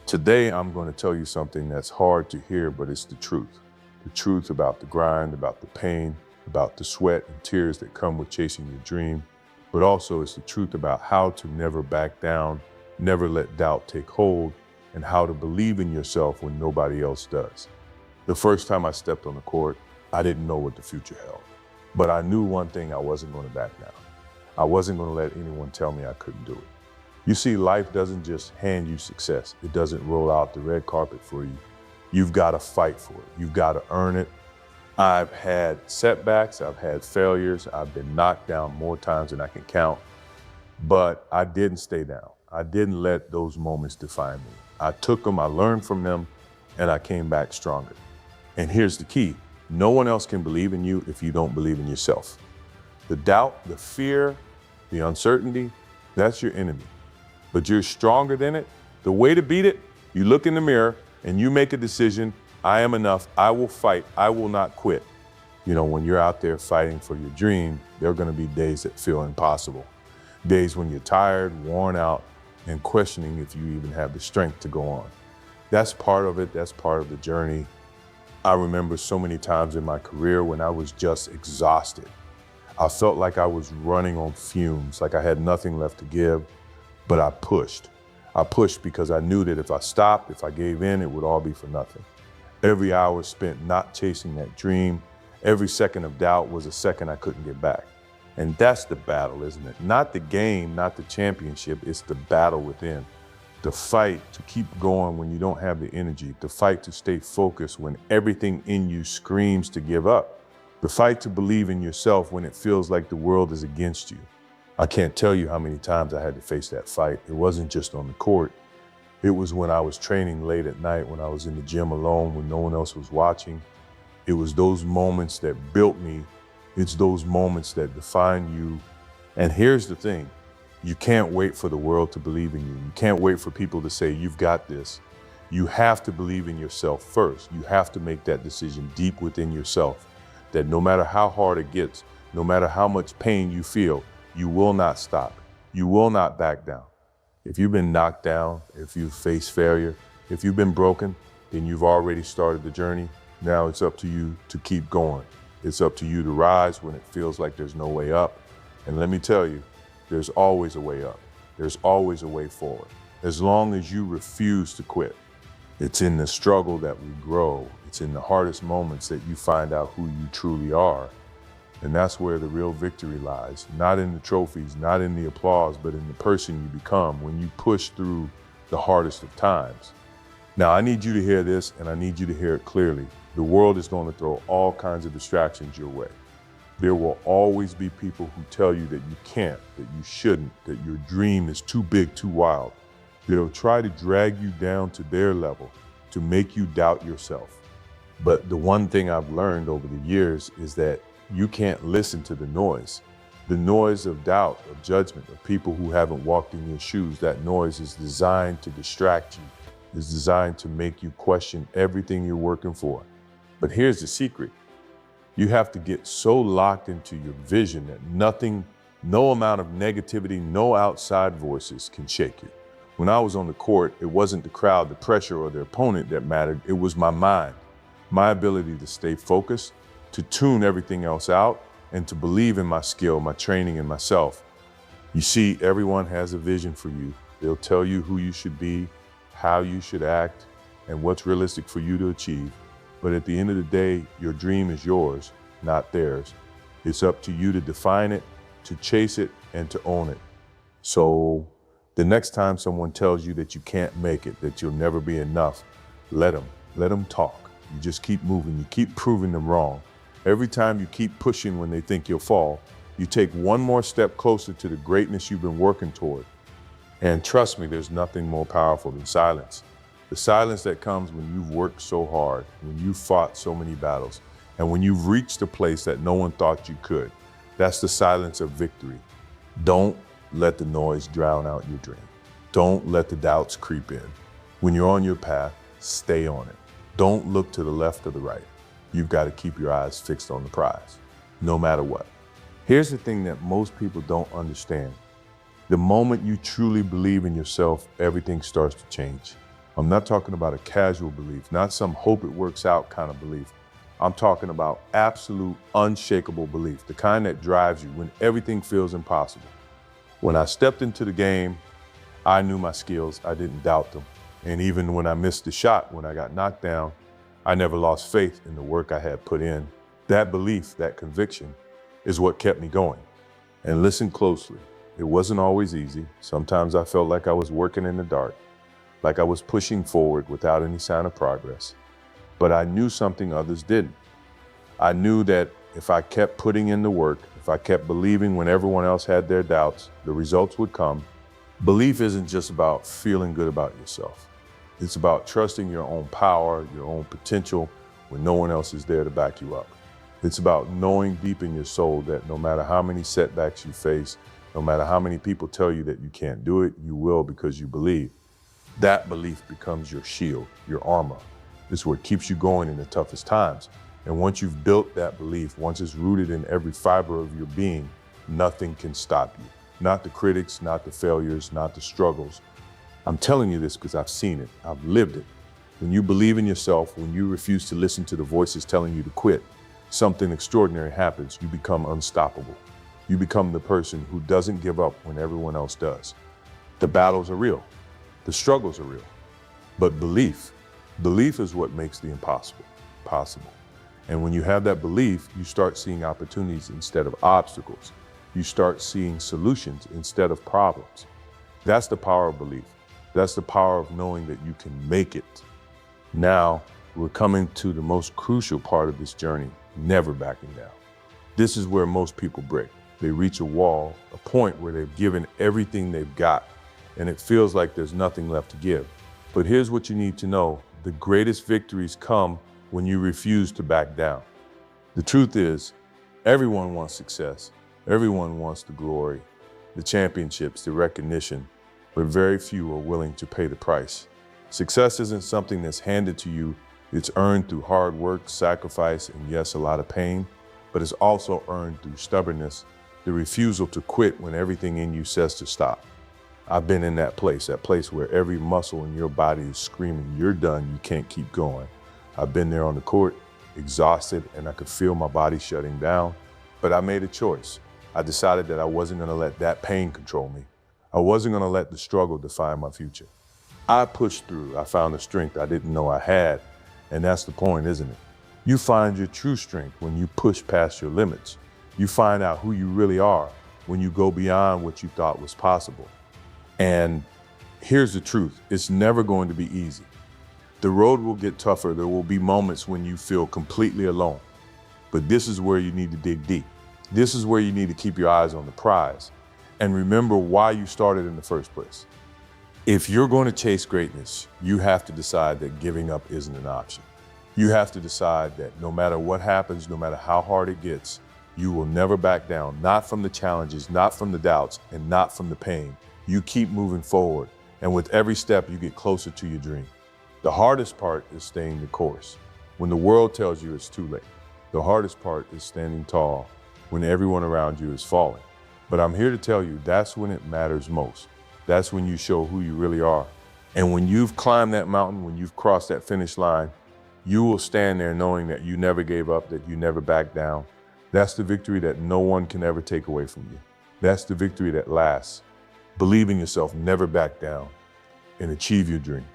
Today, I'm going to tell you something that's hard to hear, but it's the truth. The truth about the grind, about the pain, about the sweat and tears that come with chasing your dream, but also it's the truth about how to never back down, never let doubt take hold, and how to believe in yourself when nobody else does. The first time I stepped on the court, I didn't know what the future held, but I knew one thing: I wasn't going to back down. I wasn't going to let anyone tell me I couldn't do it. You see, life doesn't just hand you success. It doesn't roll out the red carpet for you. You've got to fight for it. You've got to earn it. I've had setbacks, I've had failures, I've been knocked down more times than I can count, but I didn't stay down. I didn't let those moments define me. I took them, I learned from them, and I came back stronger. And here's the key: no one else can believe in you if you don't believe in yourself. The doubt, the fear, the uncertainty, that's your enemy. But you're stronger than it. The way to beat it: you look in the mirror and you make a decision. I am enough. I will fight. I will not quit. You know, when you're out there fighting for your dream, there are going to be days that feel impossible. Days when you're tired, worn out, and questioning if you even have the strength to go on. That's part of it. That's part of the journey. I remember so many times in my career when I was just exhausted. I felt like I was running on fumes, like I had nothing left to give. But I pushed. I pushed because I knew that if I stopped, if I gave in, it would all be for nothing. Every hour spent not chasing that dream, every second of doubt was a second I couldn't get back. And that's the battle, isn't it? Not the game, not the championship, it's the battle within. The fight to keep going when you don't have the energy, the fight to stay focused when everything in you screams to give up, the fight to believe in yourself when it feels like the world is against you. I can't tell you how many times I had to face that fight. It wasn't just on the court. It was when I was training late at night, when I was in the gym alone, when no one else was watching. It was those moments that built me. It's those moments that define you. And here's the thing: you can't wait for the world to believe in you. You can't wait for people to say, you've got this. You have to believe in yourself first. You have to make that decision deep within yourself, that no matter how hard it gets, no matter how much pain you feel, you will not stop. You will not back down. If you've been knocked down, if you've faced failure, if you've been broken, then you've already started the journey. Now it's up to you to keep going. It's up to you to rise when it feels like there's no way up. And let me tell you, there's always a way up. There's always a way forward, as long as you refuse to quit. It's in the struggle that we grow. It's in the hardest moments that you find out who you truly are. And that's where the real victory lies, not in the trophies, not in the applause, but in the person you become when you push through the hardest of times. Now, I need you to hear this, and I need you to hear it clearly. The world is going to throw all kinds of distractions your way. There will always be people who tell you that you can't, that you shouldn't, that your dream is too big, too wild. They'll try to drag you down to their level, to make you doubt yourself. But the one thing I've learned over the years is that you can't listen to the noise of doubt, of judgment, of people who haven't walked in your shoes. That noise is designed to distract you, is designed to make you question everything you're working for. But here's the secret: you have to get so locked into your vision that nothing, no amount of negativity, no outside voices can shake you. When I was on the court, it wasn't the crowd, the pressure, or the opponent that mattered. It was my mind, my ability to stay focused, to tune everything else out, and to believe in my skill, my training, and myself. You see, everyone has a vision for you. They'll tell you who you should be, how you should act, and what's realistic for you to achieve. But at the end of the day, your dream is yours, not theirs. It's up to you to define it, to chase it, and to own it. So the next time someone tells you that you can't make it, that you'll never be enough, let them talk. You just keep moving, you keep proving them wrong. Every time you keep pushing when they think you'll fall, you take one more step closer to the greatness you've been working toward. And trust me, there's nothing more powerful than silence. The silence that comes when you've worked so hard, when you've fought so many battles, and when you've reached a place that no one thought you could. That's the silence of victory. Don't let the noise drown out your dream. Don't let the doubts creep in. When you're on your path, stay on it. Don't look to the left or the right. You've got to keep your eyes fixed on the prize, no matter what. Here's the thing that most people don't understand. The moment you truly believe in yourself, everything starts to change. I'm not talking about a casual belief, not some hope it works out kind of belief. I'm talking about absolute, unshakable belief, the kind that drives you when everything feels impossible. When I stepped into the game, I knew my skills, I didn't doubt them. And even when I missed the shot, when I got knocked down, I never lost faith in the work I had put in. That belief, that conviction, is what kept me going. And listen closely, it wasn't always easy. Sometimes I felt like I was working in the dark, like I was pushing forward without any sign of progress. But I knew something others didn't. I knew that if I kept putting in the work, if I kept believing when everyone else had their doubts, the results would come. Belief isn't just about feeling good about yourself. It's about trusting your own power, your own potential, when no one else is there to back you up. It's about knowing deep in your soul that no matter how many setbacks you face, no matter how many people tell you that you can't do it, you will because you believe. That belief becomes your shield, your armor. It's what keeps you going in the toughest times. And once you've built that belief, once it's rooted in every fiber of your being, nothing can stop you. Not the critics, not the failures, not the struggles. I'm telling you this because I've seen it, I've lived it. When you believe in yourself, when you refuse to listen to the voices telling you to quit, something extraordinary happens. You become unstoppable. You become the person who doesn't give up when everyone else does. The battles are real. The struggles are real. But belief is what makes the impossible possible. And when you have that belief, you start seeing opportunities instead of obstacles. You start seeing solutions instead of problems. That's the power of belief. That's the power of knowing that you can make it. Now, we're coming to the most crucial part of this journey, never backing down. This is where most people break. They reach a wall, a point where they've given everything they've got, and it feels like there's nothing left to give. But here's what you need to know. The greatest victories come when you refuse to back down. The truth is, everyone wants success. Everyone wants the glory, the championships, the recognition, but very few are willing to pay the price. Success isn't something that's handed to you. It's earned through hard work, sacrifice, and yes, a lot of pain, but it's also earned through stubbornness, the refusal to quit when everything in you says to stop. I've been in that place where every muscle in your body is screaming, you're done, you can't keep going. I've been there on the court, exhausted, and I could feel my body shutting down, but I made a choice. I decided that I wasn't gonna let that pain control me. I wasn't gonna let the struggle define my future. I pushed through. I found a strength I didn't know I had, and that's the point, isn't it? You find your true strength when you push past your limits. You find out who you really are when you go beyond what you thought was possible. And here's the truth, it's never going to be easy. The road will get tougher. There will be moments when you feel completely alone. But this is where you need to dig deep. This is where you need to keep your eyes on the prize and remember why you started in the first place. If you're going to chase greatness, you have to decide that giving up isn't an option. You have to decide that no matter what happens, no matter how hard it gets, you will never back down, not from the challenges, not from the doubts, and not from the pain. You keep moving forward, and with every step, you get closer to your dream. The hardest part is staying the course when the world tells you it's too late. The hardest part is standing tall when everyone around you is falling. But I'm here to tell you that's when it matters most. That's when you show who you really are. And when you've climbed that mountain, when you've crossed that finish line, you will stand there knowing that you never gave up, that you never backed down. That's the victory that no one can ever take away from you. That's the victory that lasts. Believe in yourself, never back down, and achieve your dream.